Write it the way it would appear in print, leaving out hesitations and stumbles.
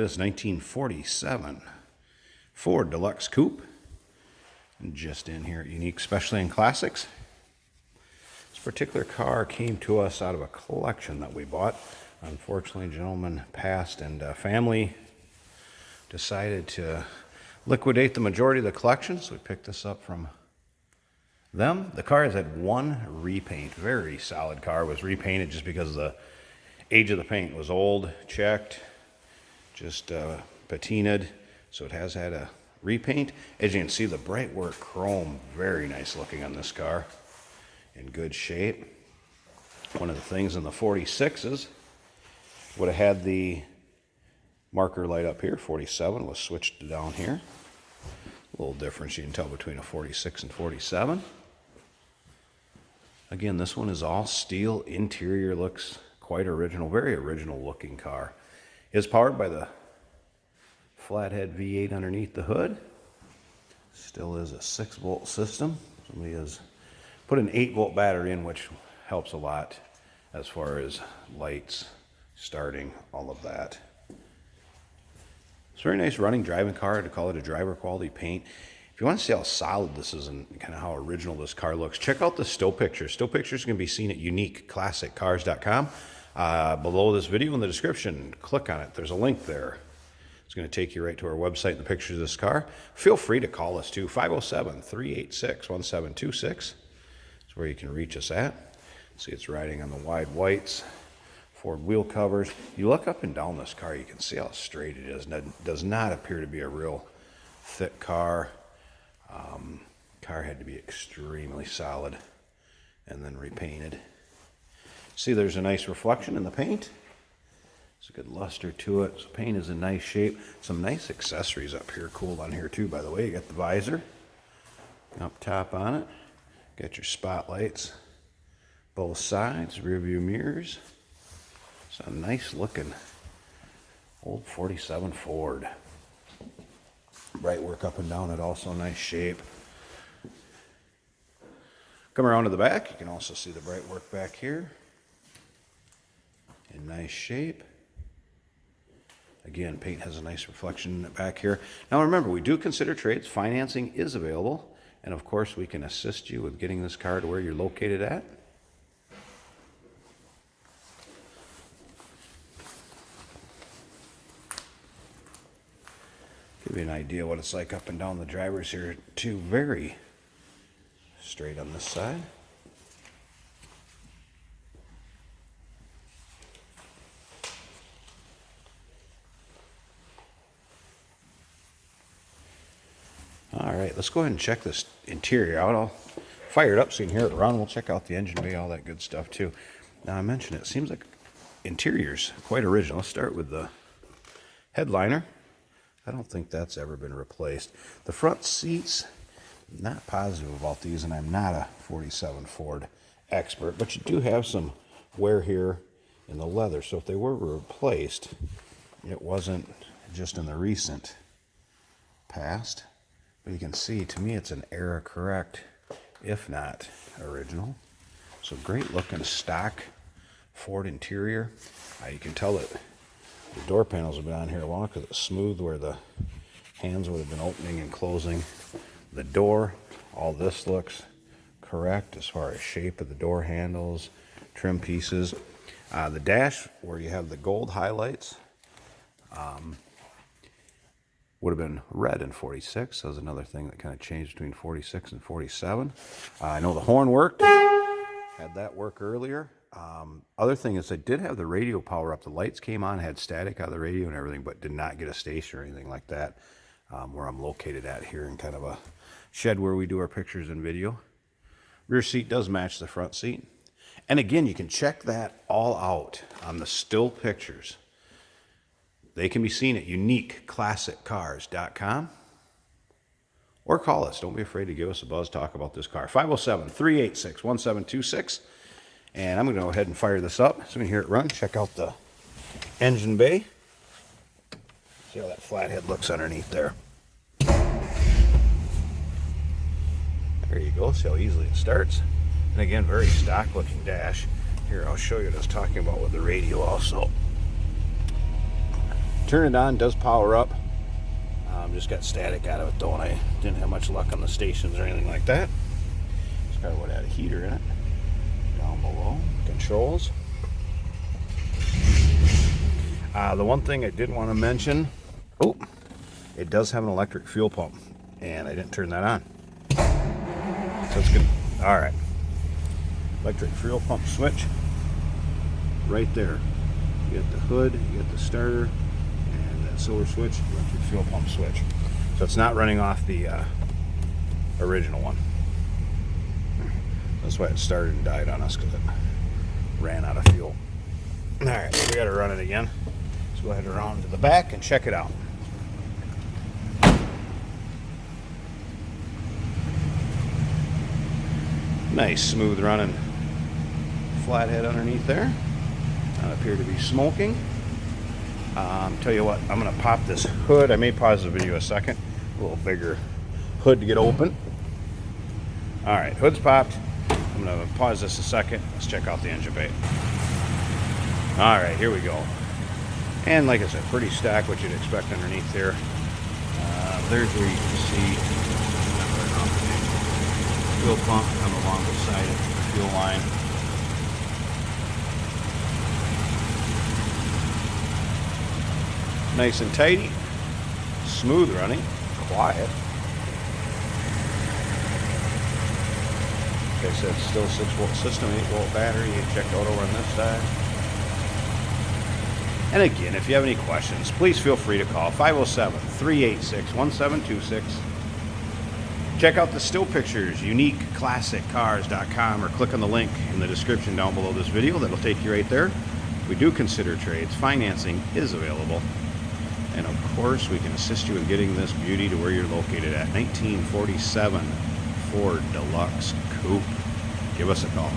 this 1947 Ford Deluxe Coupe. And just in here at Unique Specialty and Classics. This particular car came to us out of a collection that we bought. Unfortunately, a gentleman passed and family decided to liquidate the majority of the collection, so we picked this up from them. The car has had one repaint. Very solid car. Was repainted just because the age of the paint was old, checked, just patinaed. So it has had a repaint. As you can see, the bright work chrome, very nice looking on this car. In good shape. One of the things in the 46s would have had the marker light up here. 47 was switched down here. A little difference you can tell between a 46 and 47. Again, this one is all steel. Interior looks quite original. Very original looking car. Is powered by the flathead V8 underneath the hood. Still is a 6-volt system. Somebody has put an 8-volt battery in, which helps a lot as far as lights, starting, all of that. It's a very nice running driving car. To call it a driver quality paint. If you want to see how solid this is and kind of how original this car looks, check out the still pictures. Still pictures can be seen at uniqueclassiccars.com. Below this video in the description, click on it. There's a link there. It's going to take you right to our website and the pictures of this car. Feel free to call us too, 507-386-1726. That's where you can reach us at. See, it's riding on the wide whites. Ford wheel covers. You look up and down this car, you can see how straight it is. It does not appear to be a real thick car. Car had to be extremely solid and then repainted. See, there's a nice reflection in the paint. It's a good luster to it. So paint is in nice shape. Some nice accessories up here, cool on here too, by the way. You got the visor up top on it. Got your spotlights, both sides, rear view mirrors. It's a nice looking old 47 Ford. Bright work up and down it, also nice shape. Come around to the back, you can also see the bright work back here. In nice shape. Again, paint has a nice reflection back here. Now remember, we do consider trades. Financing is available. And of course, we can assist you with getting this car to where you're located at. Give you an idea what it's like up and down the drivers here too. Very straight on this side. All right, let's go ahead and check this interior out. I'll fire it up so you can hear it run. We'll check out the engine bay, all that good stuff too. Now I mentioned it seems like interior's quite original. Let's start with the headliner. I don't think that's ever been replaced. The front seats, not positive about these, and I'm not a 47 Ford expert, but you do have some wear here in the leather. So if they were replaced, it wasn't just in the recent past. But you can see, to me, it's an era correct, if not original. So great looking stock Ford interior. You can tell that the door panels have been on here long because it's smooth where the hands would have been opening and closing the door. All this looks correct as far as shape of the door handles, trim pieces. The dash where you have the gold highlights would have been red in 46. So that's another thing that kind of changed between 46 and 47. I know the horn worked. Had that work earlier. Other thing is I did have the radio power up. The lights came on, had static out of the radio and everything, but did not get a station or anything like that. Where I'm located at here in kind of a shed where we do our pictures and video. Rear seat does match the front seat. And again, you can check that all out on the still pictures. They can be seen at uniqueclassiccars.com. Or call us. Don't be afraid to give us a buzz, talk about this car. 507-386-1726. And I'm going to go ahead and fire this up. So you can hear it run. Check out the engine bay. See how that flathead looks underneath there. There you go. See how easily it starts. And again, very stock looking dash. Here, I'll show you what I was talking about with the radio also. turn it on, does power up. Just got static out of it though, and I didn't have much luck on the stations or anything like that. This car would have had a heater in it. Down below, controls. The one thing I did want to mention, it does have an electric fuel pump, and I didn't turn that on. So it's good. All right. Electric fuel pump switch right there. You got the hood, you got the starter, and that silver switch, electric fuel pump switch. So it's not running off the original one. That's why it started and died on us, because it ran out of fuel. All right, so we got to run it again. Let's go ahead and around to the back and check it out. Nice, smooth running flathead underneath there. Not appear to be smoking. Tell you what, I'm going to pop this hood. I may pause the video a second. A little bigger hood to get open. All right, hood's popped. I'm going to pause this a second. Let's check out the engine bay. All right, here we go. And like I said, pretty stacked, what you'd expect underneath there. There's where you can see the fuel pump coming along the side of the fuel line. Nice and tidy, smooth running, quiet. Like I said, still 6-volt system, 8-volt battery. Checked out over on this side. And again, if you have any questions, please feel free to call 507-386-1726. Check out the still pictures, uniqueclassiccars.com, or click on the link in the description down below this video. That'll take you right there. We do consider trades. Financing is available. And of course, we can assist you in getting this beauty to where you're located at 1947 Ford Deluxe Coupe. Give us a call.